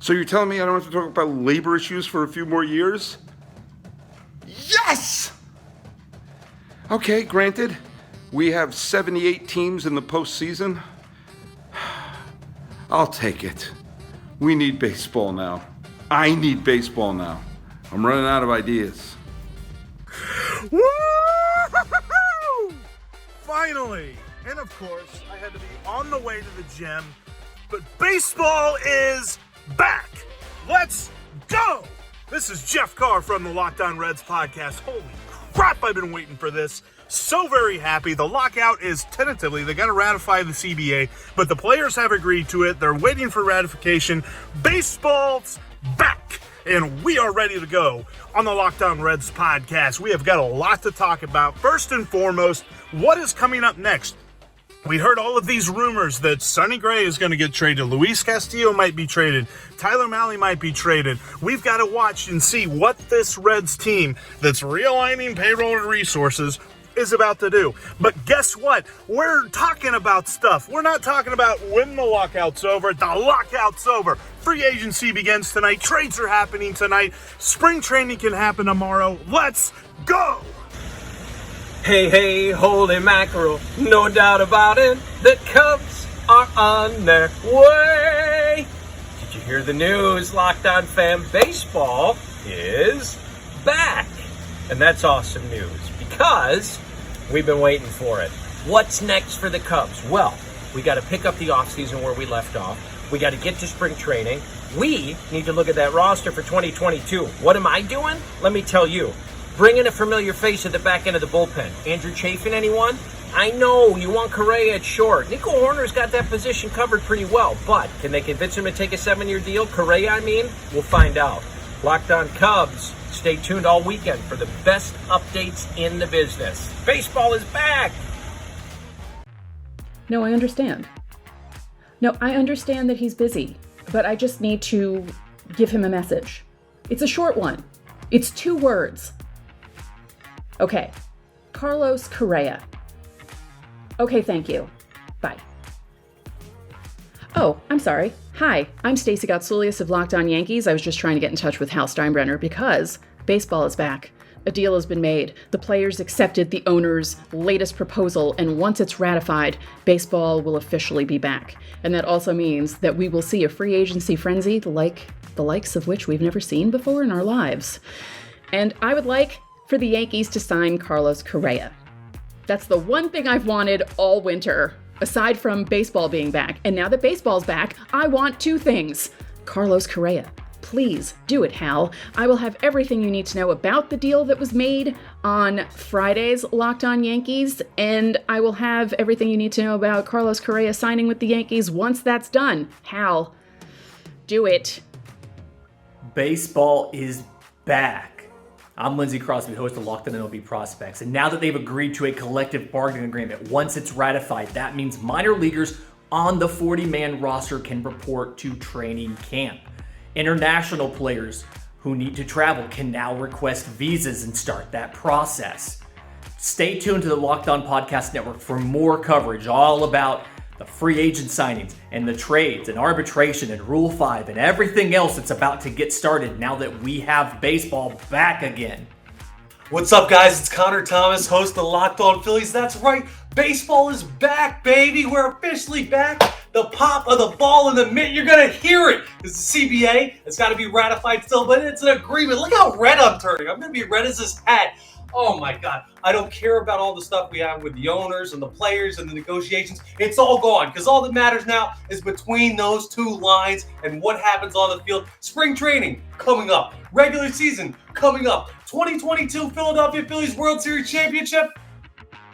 So you're telling me I don't have to talk about labor issues for a few more years? Yes! Okay, granted, we have 78 teams in the postseason. I'll take it. We need baseball now. I need baseball now. I'm running out of ideas. Woo! Finally! And of course, I had to be on the way to the gym, but baseball is back! Let's go! This is Jeff Carr from the Locked On Reds podcast. Holy crap, I've been waiting for this. So very happy. The lockout is tentatively, they got to ratify the CBA, but the players have agreed to it. They're waiting for ratification. Baseball's back, and we are ready to go on the Locked On Reds podcast. We have got a lot to talk about. First and foremost, what is coming up next? We heard all of these rumors that Sonny Gray is going to get traded. Luis Castillo might be traded. Tyler Mahle might be traded. We've got to watch and see what this Reds team that's realigning payroll and resources is about to do. But guess what? We're talking about stuff. We're not talking about when the lockout's over. The lockout's over. Free agency begins tonight. Trades are happening tonight. Spring training can happen tomorrow. Let's go! Hey, holy mackerel, no doubt about it, the Cubs are on their way. Did you hear the news? Locked On Fan Baseball is back. And that's awesome news because we've been waiting for it. What's next for the Cubs? Well, we got to pick up the offseason where we left off. We got to get to spring training. We need to look at that roster for 2022. What am I doing? Let me tell you. Bring in a familiar face at the back end of the bullpen. Andrew Chafin, anyone? I know, you want Correa at short. Nico Horner's got that position covered pretty well, but can they convince him to take a 7-year deal? Correa, I mean? We'll find out. Locked On Cubs. Stay tuned all weekend for the best updates in the business. Baseball is back! No, I understand. No, I understand that he's busy, but I just need to give him a message. It's a short one. It's 2 words. Okay, Carlos Correa. Okay, thank you. Bye. Oh, I'm sorry. Hi, I'm Stacey Gotsoulias of Locked On Yankees. I was just trying to get in touch with Hal Steinbrenner because baseball is back. A deal has been made. The players accepted the owner's latest proposal, and once it's ratified, baseball will officially be back. And that also means that we will see a free agency frenzy the likes of which we've never seen before in our lives. And I would like for the Yankees to sign Carlos Correa. That's the one thing I've wanted all winter, aside from baseball being back. And now that baseball's back, I want 2 things. Carlos Correa. Please do it, Hal. I will have everything you need to know about the deal that was made on Friday's Locked On Yankees, and I will have everything you need to know about Carlos Correa signing with the Yankees once that's done. Hal, do it. Baseball is back. I'm Lindsey Crosby, host of Locked On MLB Prospects, and now that they've agreed to a collective bargaining agreement, once it's ratified, that means minor leaguers on the 40-man roster can report to training camp. International players who need to travel can now request visas and start that process. Stay tuned to the Locked On Podcast Network for more coverage all about the free agent signings and the trades and arbitration and Rule 5 and everything else that's about to get started now that we have baseball back again. What's up, guys? It's Connor Thomas, host of Locked On Phillies. That's right, baseball is back, baby. We're officially back. The pop of the ball in the mitt, you're going to hear it. It's the CBA. It's got to be ratified still, but it's an agreement. Look how red I'm turning. I'm going to be red as this hat. Oh my God. I don't care about all the stuff we have with the owners and the players and the negotiations. It's all gone because all that matters now is between those 2 lines and what happens on the field. Spring training coming up. Regular season coming up. 2022 Philadelphia Phillies World Series Championship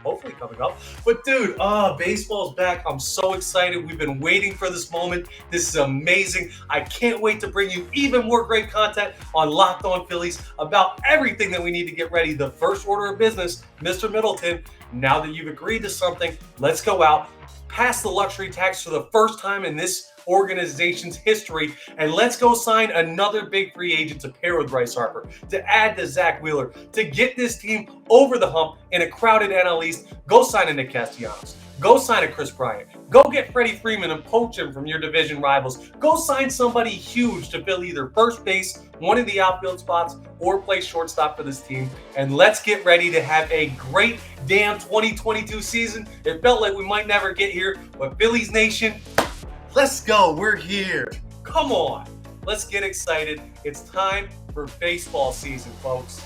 hopefully coming up. But dude, baseball's back. I'm so excited. We've been waiting for this moment. This is amazing. I can't wait to bring you even more great content on Locked On Phillies about everything that we need to get ready. The first order of business, Mr. Middleton, now that you've agreed to something, let's go out, pass the luxury tax for the first time in this organization's history, and let's go sign another big free agent to pair with Bryce Harper, to add to Zach Wheeler, to get this team over the hump in a crowded NL East. Go sign a Nick Castellanos. Go sign a Chris Bryant. Go get Freddie Freeman and poach him from your division rivals. Go sign somebody huge to fill either first base, one of the outfield spots, or play shortstop for this team. And let's get ready to have a great damn 2022 season. It felt like we might never get here, but Phillies Nation, let's go. We're here. Come on. Let's get excited. It's time for baseball season, folks.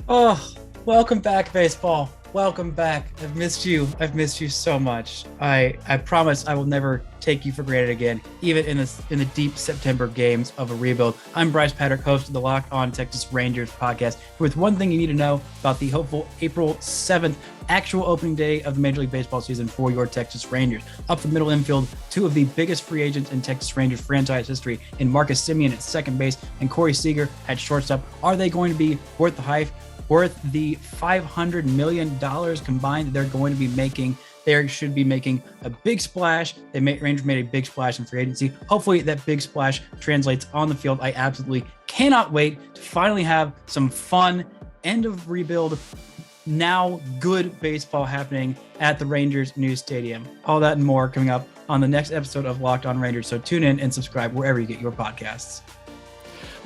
Oh, welcome back, baseball. Welcome back. I've missed you. I've missed you so much. I promise I will never take you for granted again, even in the deep September games of a rebuild. I'm Bryce Patrick, host of the Locked On Texas Rangers podcast, with one thing you need to know about the hopeful April 7th actual opening day of the Major League Baseball season for your Texas Rangers. Up the middle infield, two of the biggest free agents in Texas Rangers franchise history in Marcus Semien at second base and Corey Seager at shortstop. Are they going to be worth the hype? Worth the $500 million combined that they're going to be making? They should be making a big splash. Rangers made a big splash in free agency. Hopefully that big splash translates on the field. I absolutely cannot wait to finally have some fun end of rebuild, now good baseball happening at the Rangers new stadium. All that and more coming up on the next episode of Locked On Rangers. So tune in and subscribe wherever you get your podcasts.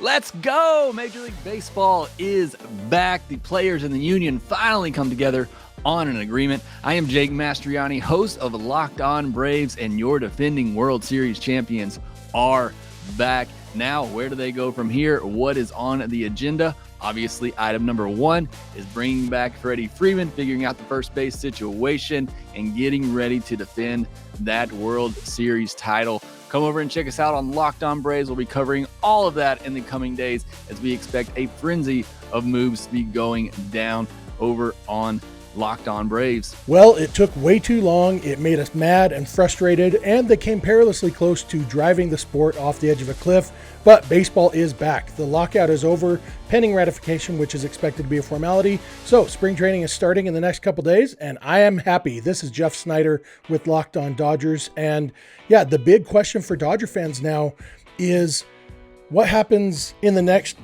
Let's go! Major League Baseball is back. The players and the union finally come together on an agreement. I am Jake Mastriani, host of Locked On Braves, and your defending World Series champions are back. Now, where do they go from here? What is on the agenda? Obviously, item number one is bringing back Freddie Freeman, figuring out the first base situation, and getting ready to defend that World Series title. Come over and check us out on Locked On Braves. We'll be covering all of that in the coming days as we expect a frenzy of moves to be going down over on Locked On Braves. Well, it took way too long. It made us mad and frustrated, and they came perilously close to driving the sport off the edge of a cliff. But baseball is back. The lockout is over, pending ratification, which is expected to be a formality. So spring training is starting in the next couple days, and I am happy. This is Jeff Snyder with Locked On Dodgers. And yeah, the big question for Dodger fans now is what happens in the next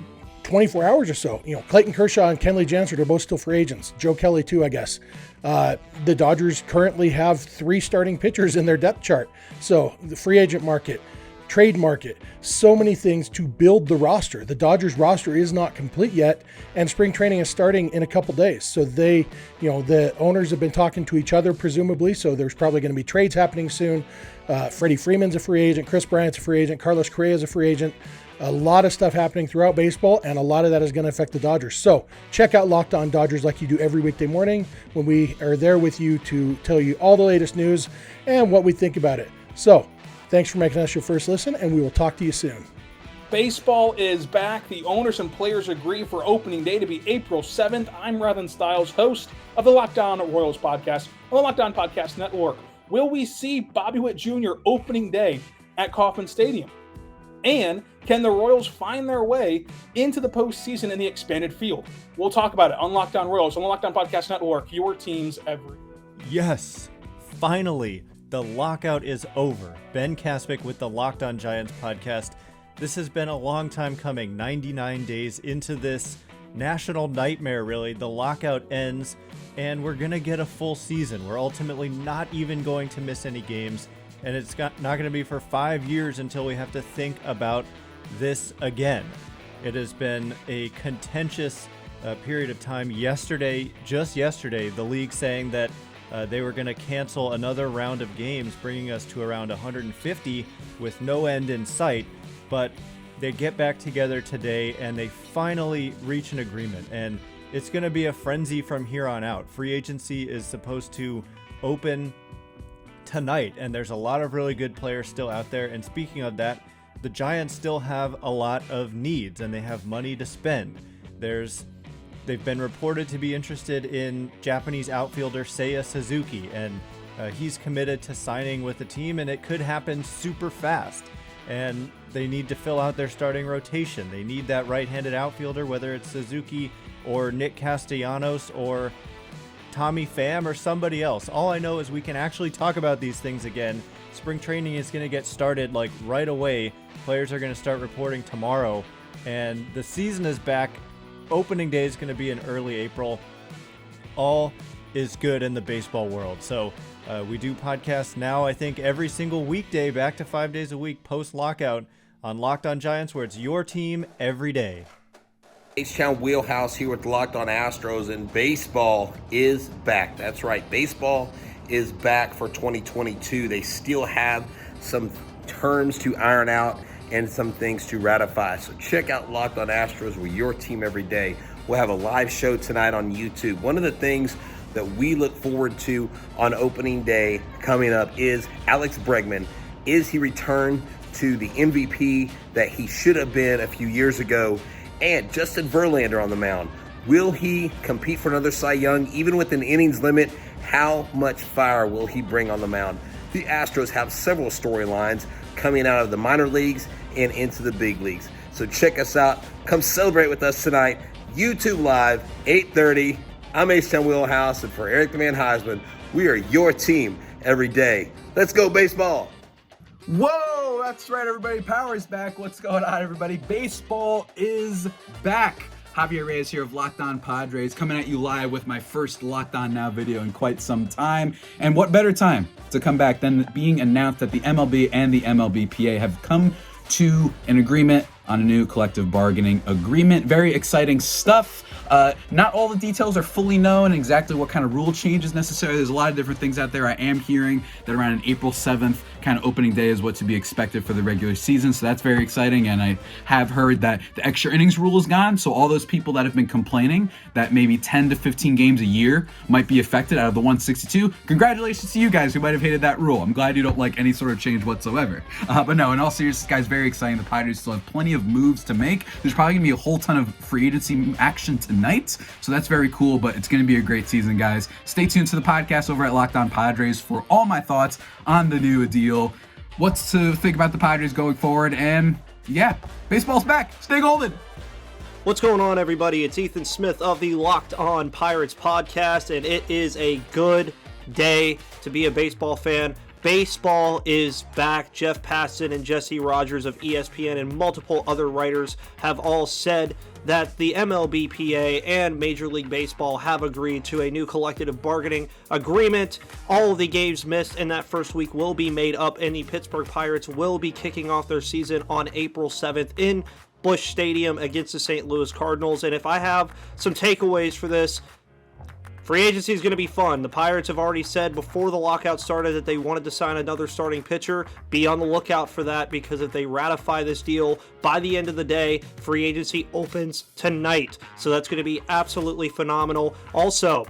24 hours or so. You know, Clayton Kershaw and Kenley Jansen are both still free agents. Joe Kelly too, I guess. The Dodgers currently have 3 starting pitchers in their depth chart. So the free agent market, trade market, so many things to build the roster. The Dodgers roster is not complete yet, and spring training is starting in a couple days. So the owners have been talking to each other, presumably. So there's probably going to be trades happening soon. Freddie Freeman's a free agent. Chris Bryant's a free agent. Carlos Correa's a free agent. A lot of stuff happening throughout baseball, and a lot of that is going to affect the Dodgers. So check out Locked On Dodgers like you do every weekday morning when we are there with you to tell you all the latest news and what we think about it. So thanks for making us your first listen, and we will talk to you soon. Baseball is back. The owners and players agree for opening day to be April 7th. I'm Rathan Stiles, host of the Locked On Royals podcast on the Locked On Podcast Network. Will we see Bobby Witt Jr. opening day at Kauffman Stadium? And can the Royals find their way into the postseason in the expanded field? We'll talk about it on Locked On Royals, on the Locked On Podcast Network, your teams every. Yes, finally, the lockout is over. Ben Kaspick with the Locked On Giants podcast. This has been a long time coming, 99 days into this national nightmare, really. The lockout ends, and we're going to get a full season. We're ultimately not even going to miss any games. And it's not going to be for 5 years until we have to think about this again. It has been a contentious period of time. Just yesterday, the league saying that they were going to cancel another round of games, bringing us to around 150 with no end in sight. But they get back together today and they finally reach an agreement. And it's going to be a frenzy from here on out. Free agency is supposed to open tonight, and there's a lot of really good players still out there. And speaking of that, the Giants still have a lot of needs and they have money to spend. They've been reported to be interested in Japanese outfielder Seiya Suzuki, and he's committed to signing with the team, and it could happen super fast. And they need to fill out their starting rotation. They need that right-handed outfielder, whether it's Suzuki or Nick Castellanos or Tommy Pham or somebody else. All I know is we can actually talk about these things again. Spring training is going to get started like right away. Players are going to start reporting tomorrow, and the season is back. Opening day is going to be in early April. All is good in the baseball world. So we do podcasts now, I think, every single weekday, back to 5 days a week post-lockout on Locked On Giants, where it's your team every day. H-Town Wheelhouse here with Locked On Astros, and baseball is back. That's right, baseball is back for 2022. They still have some terms to iron out and some things to ratify. So check out Locked On Astros with your team every day. We'll have a live show tonight on YouTube. One of the things that we look forward to on opening day coming up is Alex Bregman. Is he returned to the MVP that he should have been a few years ago? And Justin Verlander on the mound. Will he compete for another Cy Young even with an innings limit? How much fire will he bring on the mound? The Astros have several storylines coming out of the minor leagues and into the big leagues. So check us out. Come celebrate with us tonight. YouTube Live, 8:30. I'm H-Town Wheelhouse, and for Eric the Man Heisman, we are your team every day. Let's go, baseball. Whoa, that's right, everybody. Power is back. What's going on, everybody? Baseball is back. Javier Reyes here of Locked On Padres, coming at you live with my first Locked On Now video in quite some time. And what better time to come back than being announced that the MLB and the MLBPA have come to an agreement on a new collective bargaining agreement. Very exciting stuff. Not all the details are fully known, exactly what kind of rule change is necessary. There's a lot of different things out there. I am hearing that around an April 7th kind of opening day is what to be expected for the regular season, so that's very exciting. And I have heard that the extra innings rule is gone, so all those people that have been complaining that maybe 10 to 15 games a year might be affected out of the 162, congratulations to you guys who might have hated that rule. I'm glad you don't like any sort of change whatsoever. But no, in all seriousness, guys, very exciting. The Padres still have plenty of moves to make. There's probably going to be a whole ton of free agency action tonight, so that's very cool, but it's going to be a great season, guys. Stay tuned to the podcast over at Locked On Padres for all my thoughts on the new deal, what's to think about the Padres going forward, and yeah, baseball's back. Stay golden. What's going on, everybody? It's Ethan Smith of the Locked On Pirates podcast, and it is a good day to be a baseball fan. Baseball is back. Jeff Passan and Jesse Rogers of ESPN and multiple other writers have all said that the MLBPA and Major League Baseball have agreed to a new collective bargaining agreement. All of the games missed in that first week will be made up, and the Pittsburgh Pirates will be kicking off their season on April 7th in Busch Stadium against the St. Louis Cardinals. And if I have some takeaways for this, free agency is going to be fun. The Pirates have already said before the lockout started that they wanted to sign another starting pitcher. Be on the lookout for that, because if they ratify this deal by the end of the day, free agency opens tonight. So that's going to be absolutely phenomenal. Also,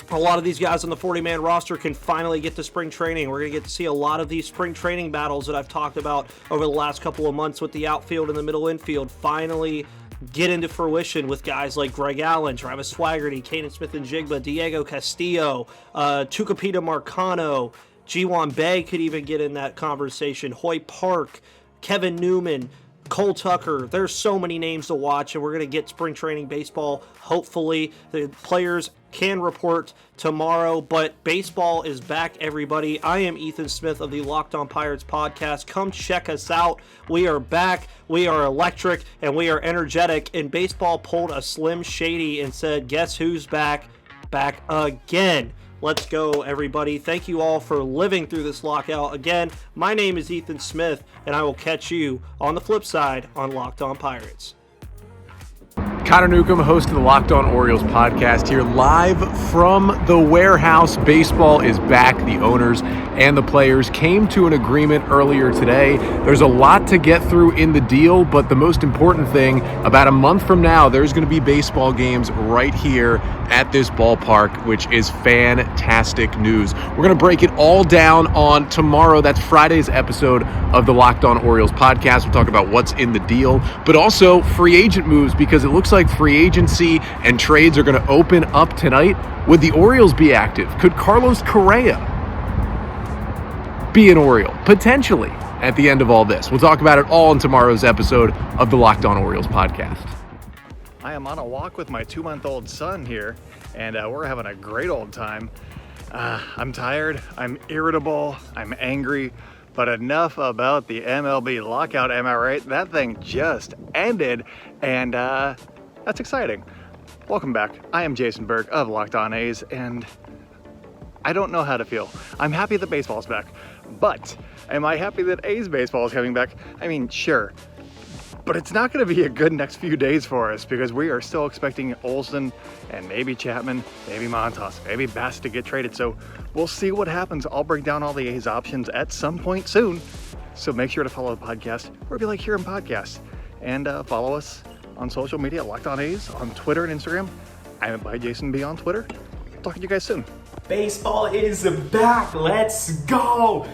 a lot of these guys on the 40-man roster can finally get to spring training. We're going to get to see a lot of these spring training battles that I've talked about over the last couple of months with the outfield and the middle infield finally get into fruition with guys like Greg Allen, Travis Swaggerty, Caden Smith-Njigba, Diego Castillo, Tucupita Marcano, Ji-Hwan Bae could even get in that conversation, Hoy Park, Kevin Newman, Cole Tucker. There's so many names to watch, and we're going to get spring training baseball. Hopefully, the players can report tomorrow, but baseball is back, everybody. I am Ethan Smith of the Locked On Pirates podcast. Come check us out. We are back. We are electric, and we are energetic. And baseball pulled a Slim Shady and said, guess who's back? Back again. Let's go, everybody. Thank you all for living through this lockout. Again, my name is Ethan Smith, and I will catch you on the flip side on Locked On Pirates. Connor Newcomb, host of the Locked On Orioles podcast, here live from the warehouse. Baseball is back. The owners and the players came to an agreement earlier today. There's a lot to get through in the deal, but the most important thing, about a month from now, there's going to be baseball games right here at this ballpark, which is fantastic news. We're going to break it all down on tomorrow. That's Friday's episode of the Locked On Orioles podcast. We'll talk about what's in the deal, but also free agent moves, because it looks like free agency and trades are going to open up tonight. Would the Orioles be active? Could Carlos Correa be an Oriole, potentially, at the end of all this? We'll talk about it all in tomorrow's episode of the Locked On Orioles podcast. I am on a walk with my 2-month-old son here, and we're having a great old time. I'm tired, I'm irritable, I'm angry, but enough about the MLB lockout, am I right? That thing just ended, and that's exciting. Welcome back. I am Jason Berg of Locked On A's, and I don't know how to feel. I'm happy that baseball's back, but am I happy that A's baseball is coming back? I mean, sure. But it's not going to be a good next few days for us because we are still expecting Olsen and maybe Chapman, maybe Montas, maybe Bass to get traded. So we'll see what happens. I'll break down all the A's options at some point soon. So make sure to follow the podcast wherever you like hearing podcasts. And follow us on social media, Locked On A's, on Twitter and Instagram. I'm by Jason B on Twitter. Talk to you guys soon. Baseball is back. Let's go.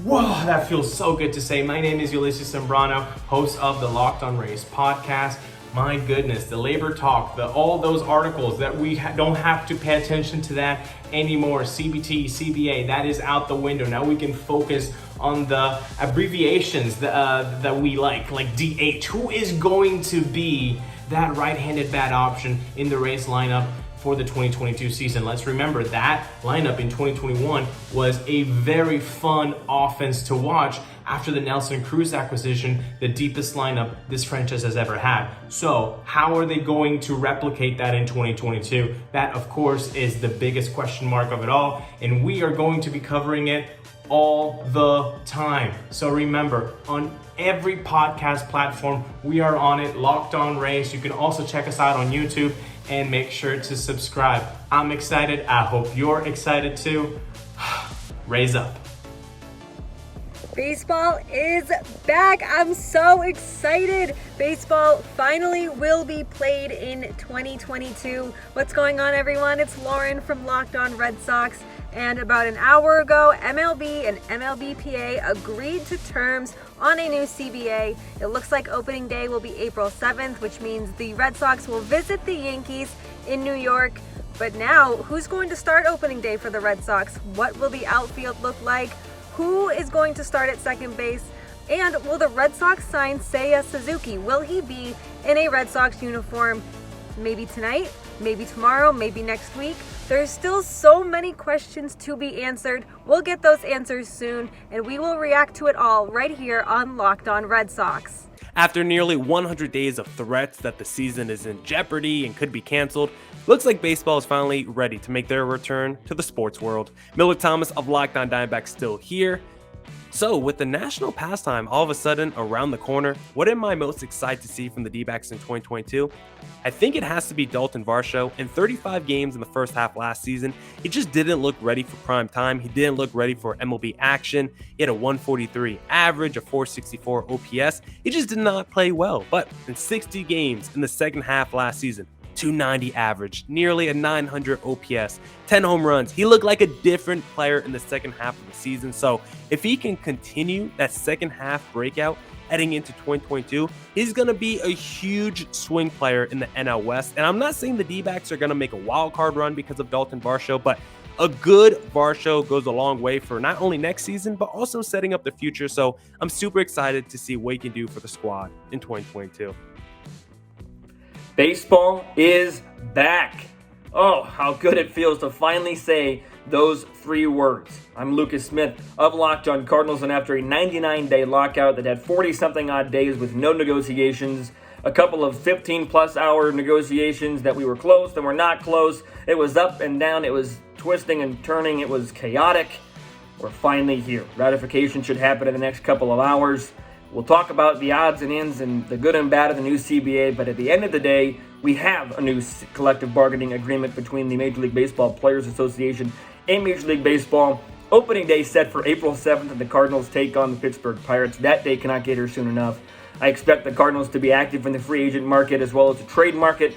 Whoa, that feels so good to say. My name is Ulysses Sembrano, host of the Locked On Rays podcast. My goodness, the labor talk, all those articles that we don't have to pay attention to that anymore. CBT, CBA, that is out the window. Now we can focus on the abbreviations that we like DH. Who is going to be that right-handed bat option in the Rays lineup for the 2022 season? Let's remember that lineup in 2021 was a very fun offense to watch after the Nelson Cruz acquisition, the deepest lineup this franchise has ever had. So how are they going to replicate that in 2022? That, of course, is the biggest question mark of it all, and we are going to be covering it all the time. So remember, on every podcast platform, we are on it, Locked On Rays. You can also check us out on YouTube and make sure to subscribe. I'm excited. I hope you're excited too. Raise up. Baseball is back. I'm so excited. Baseball finally will be played in 2022. What's going on, everyone? It's Lauren from Locked On Red Sox. And about an hour ago, MLB and MLBPA agreed to terms on a new CBA. It looks like opening day will be April 7th, which means the Red Sox will visit the Yankees in New York. But now, who's going to start opening day for the Red Sox? What will the outfield look like? Who is going to start at second base? And will the Red Sox sign Seiya Suzuki? Will he be in a Red Sox uniform maybe tonight, maybe tomorrow, maybe next week? There's still so many questions to be answered. We'll get those answers soon, and we will react to it all right here on Locked On Red Sox. After nearly 100 days of threats that the season is in jeopardy and could be canceled, looks like baseball is finally ready to make their return to the sports world. Miller Thomas of Locked On Diamondbacks still here. So, with the national pastime all of a sudden around the corner, what am I most excited to see from the D-backs in 2022? I think it has to be Dalton Varsho. In 35 games in the first half last season, he just didn't look ready for prime time. He didn't look ready for MLB action. He had a 143 average, a 464 OPS. He just did not play well. But in 60 games in the second half last season, 290 average, nearly a 900 OPS, 10 home runs. He looked like a different player in the second half of the season. So if he can continue that second half breakout heading into 2022, he's going to be a huge swing player in the NL West. And I'm not saying the D-backs are going to make a wild card run because of Dalton Varsho, but a good Varsho goes a long way for not only next season, but also setting up the future. So I'm super excited to see what he can do for the squad in 2022. Baseball is back. Oh, how good it feels to finally say those three words. I'm Lucas Smith of Locked On Cardinals, and after a 99-day lockout that had 40-something odd days with no negotiations, a couple of 15-plus hour negotiations that we were close and were not close, it was up and down, it was twisting and turning, it was chaotic. We're finally here. Ratification should happen in the next couple of hours. We'll talk about the odds and ends and the good and bad of the new CBA, but at the end of the day, we have a new collective bargaining agreement between the Major League Baseball Players Association and Major League Baseball. Opening day set for April 7th, and the Cardinals take on the Pittsburgh Pirates. That day cannot get here soon enough. I expect the Cardinals to be active in the free agent market as well as the trade market.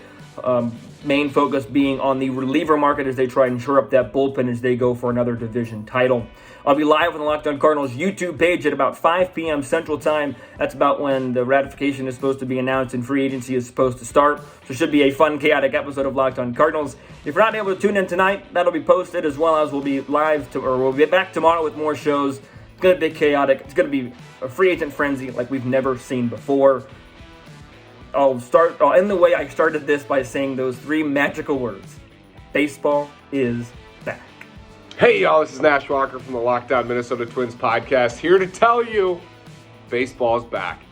Main focus being on the reliever market as they try and shore up that bullpen as they go for another division title. I'll be live on the Locked On Cardinals YouTube page at about 5 p.m. Central Time. That's about when the ratification is supposed to be announced and free agency is supposed to start. So it should be a fun, chaotic episode of Locked On Cardinals. If you're not able to tune in tonight, that'll be posted as well as we'll be we'll be back tomorrow with more shows. It's going to be chaotic. It's going to be a free agent frenzy like we've never seen before. I'll end the way I started this by saying those three magical words. Baseball is back. Hey y'all, this is Nash Walker from the Locked On Minnesota Twins podcast, here to tell you baseball is back.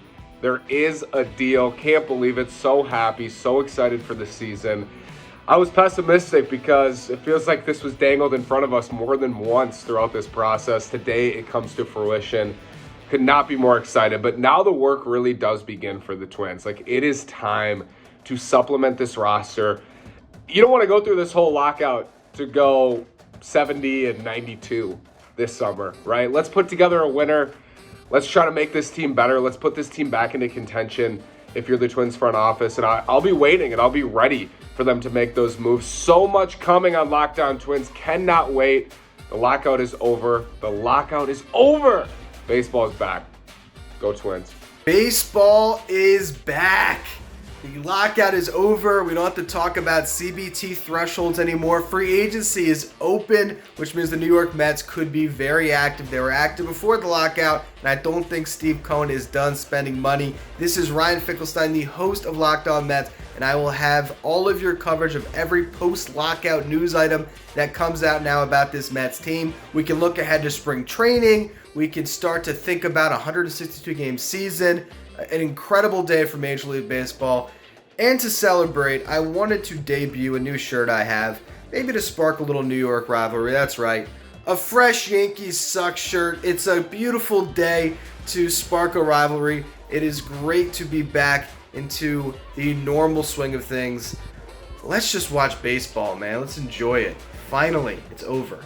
There is a deal. Can't believe it. So happy, so excited for the season. I was pessimistic because it feels like this was dangled in front of us more than once throughout this process. Today it comes to fruition. Could not be more excited, but now the work really does begin for the Twins. Like, it is time to supplement this roster. You don't want to go through this whole lockout to go 70 and 92 this summer, right? Let's put together a winner. Let's try to make this team better. Let's put this team back into contention if you're the Twins front office. And I'll be waiting and I'll be ready for them to make those moves. So much coming on Locked On Twins. Cannot wait. The lockout is over. The lockout is over. Baseball is back. Go Twins. Baseball is back. The lockout is over. We don't have to talk about CBT thresholds anymore. Free agency is open, which means the New York Mets could be very active. They were active before the lockout, and I don't think Steve Cohen is done spending money. This is Ryan Finkelstein, the host of Locked On Mets, and I will have all of your coverage of every post-lockout news item that comes out now about this Mets team. We can look ahead to spring training. We can start to think about a 162-game season. An incredible day for Major League Baseball. And to celebrate, I wanted to debut a new shirt I have, maybe to spark a little New York rivalry. That's right, a fresh Yankees suck shirt. It's a beautiful day to spark a rivalry. It is great to be back into the normal swing of things. Let's just watch baseball, man. Let's enjoy it. Finally, it's over.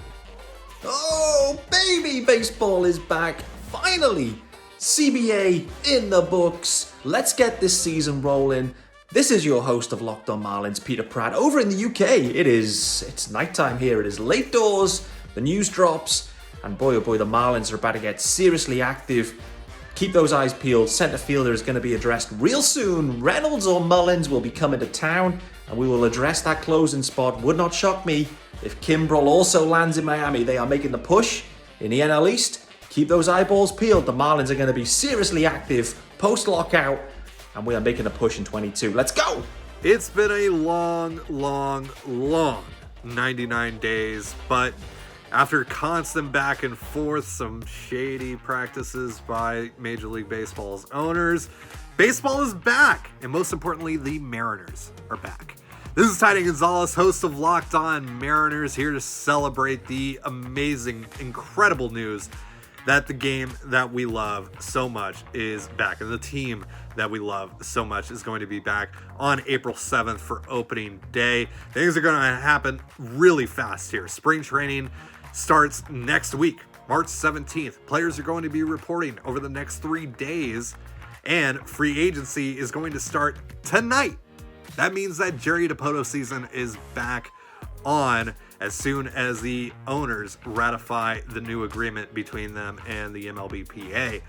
Oh, baby, baseball is back. Finally. CBA in the books. Let's get this season rolling. This is your host of Locked On Marlins, Peter Pratt. Over in the UK, it's nighttime here. It is late doors. The news drops. And boy, oh boy, the Marlins are about to get seriously active. Keep those eyes peeled. Center fielder is going to be addressed real soon. Reynolds or Mullins will be coming to town, and we will address that closing spot. Would not shock me if Kimbrel also lands in Miami. They are making the push in the NL East. Keep those eyeballs peeled. The Marlins are going to be seriously active post-lockout, and we are making a push in 22. Let's go! It's been a long 99 days, but after constant back and forth, some shady practices by Major League Baseball's owners, baseball is back, and most importantly, the Mariners are back. This is Tidy Gonzalez, host of Locked On Mariners, here to celebrate the amazing, incredible news that the game that we love so much is back, and the team that we love so much is going to be back on April 7th for opening day. Things are going to happen really fast here. Spring training starts next week, March 17th. Players are going to be reporting over the next 3 days, and free agency is going to start tonight. That means that Jerry Dipoto season is back on as soon as the owners ratify the new agreement between them and the MLBPA.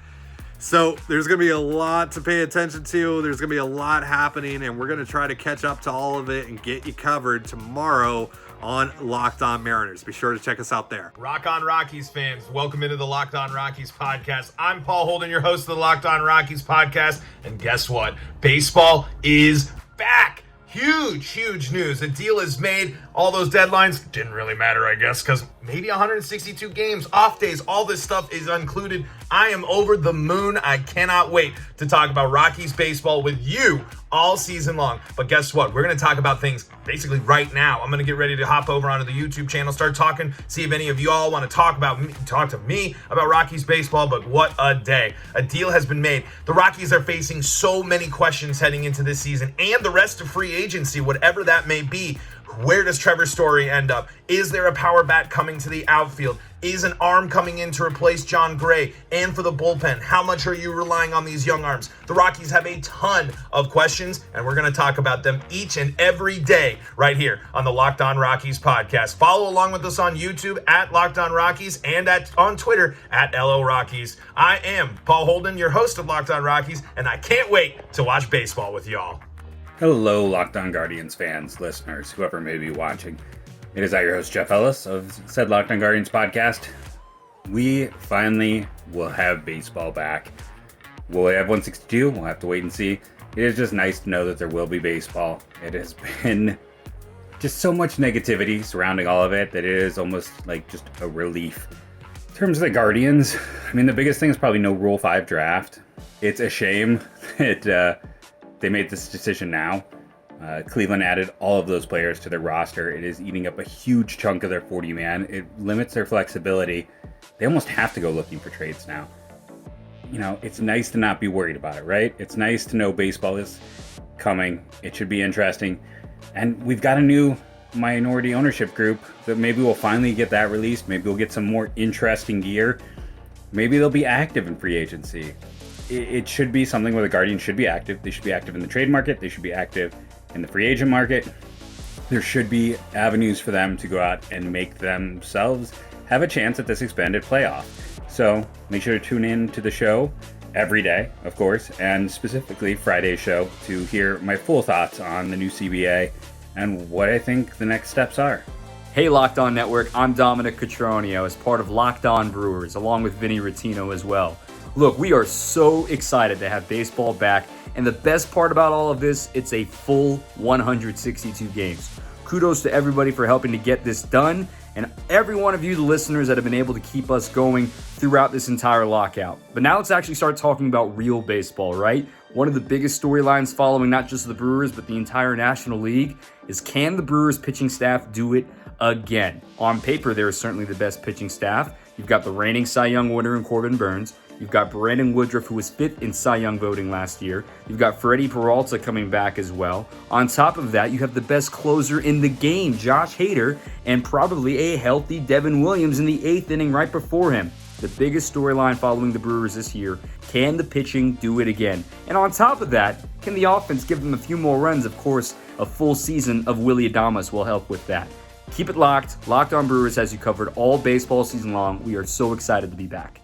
So there's going to be a lot to pay attention to. There's going to be a lot happening, and we're going to try to catch up to all of it and get you covered tomorrow on Locked On Mariners. Be sure to check us out there. Rock on Rockies fans, welcome into the Locked On Rockies podcast. I'm Paul Holden, your host of the Locked On Rockies podcast, and guess what? Baseball is back. Huge news. A deal is made. All those deadlines didn't really matter, I guess, because maybe 162 games, off days, all this stuff is included. I am over the moon. I cannot wait to talk about Rockies baseball with you all season long. But guess what? We're going to talk about things basically right now. I'm going to get ready to hop over onto the YouTube channel, start talking, see if any of you all want to talk to me about Rockies baseball. But what a day. A deal has been made. The Rockies are facing so many questions heading into this season and the rest of free agency, whatever that may be. Where does Trevor Story end up? Is there a power bat coming to the outfield? Is an arm coming in to replace John Gray? And for the bullpen, how much are you relying on these young arms? The Rockies have a ton of questions, and we're going to talk about them each and every day right here on the Locked On Rockies podcast. Follow along with us on YouTube at Locked On Rockies and on Twitter at LO Rockies. I am Paul Holden, your host of Locked On Rockies, and I can't wait to watch baseball with y'all. Hello, Locked On Guardians fans, listeners, whoever may be watching. It is I, your host, Jeff Ellis of said Locked On Guardians podcast. We finally will have baseball back. Will we have 162? We'll have to wait and see. It is just nice to know that there will be baseball. It has been just so much negativity surrounding all of it that it is almost like just a relief. In terms of the Guardians, I mean, the biggest thing is probably no Rule 5 draft. It's a shame that they made this decision now. Cleveland added all of those players to their roster. It is eating up a huge chunk of their 40-man. It limits their flexibility. They almost have to go looking for trades now. You know, it's nice to not be worried about it, right? It's nice to know baseball is coming. It should be interesting. And we've got a new minority ownership group that maybe we'll finally get that released. Maybe we'll get some more interesting gear. Maybe they'll be active in free agency. It should be something where the Guardians should be active. They should be active in the trade market. They should be active in the free agent market. There should be avenues for them to go out and make themselves have a chance at this expanded playoff. So make sure to tune in to the show every day, of course, and specifically Friday's show to hear my full thoughts on the new CBA and what I think the next steps are. Hey Locked On Network, I'm Dominic Cotroneo as part of Locked On Brewers, along with Vinny Rottino as well. Look, we are so excited to have baseball back, and the best part about all of this, it's a full 162 games. Kudos to everybody for helping to get this done, and every one of you, the listeners, that have been able to keep us going throughout this entire lockout. But now let's actually start talking about real baseball, right? One of the biggest storylines following not just the Brewers, but the entire National League is, can the Brewers pitching staff do it again? On paper, they're certainly the best pitching staff. You've got the reigning Cy Young winner in Corbin Burns. You've got Brandon Woodruff, who was 5th in Cy Young voting last year. You've got Freddie Peralta coming back as well. On top of that, you have the best closer in the game, Josh Hader, and probably a healthy Devin Williams in the 8th inning right before him. The biggest storyline following the Brewers this year, can the pitching do it again? And on top of that, can the offense give them a few more runs? Of course, a full season of Willy Adames will help with that. Keep it locked. Locked On Brewers has you covered all baseball season long. We are so excited to be back.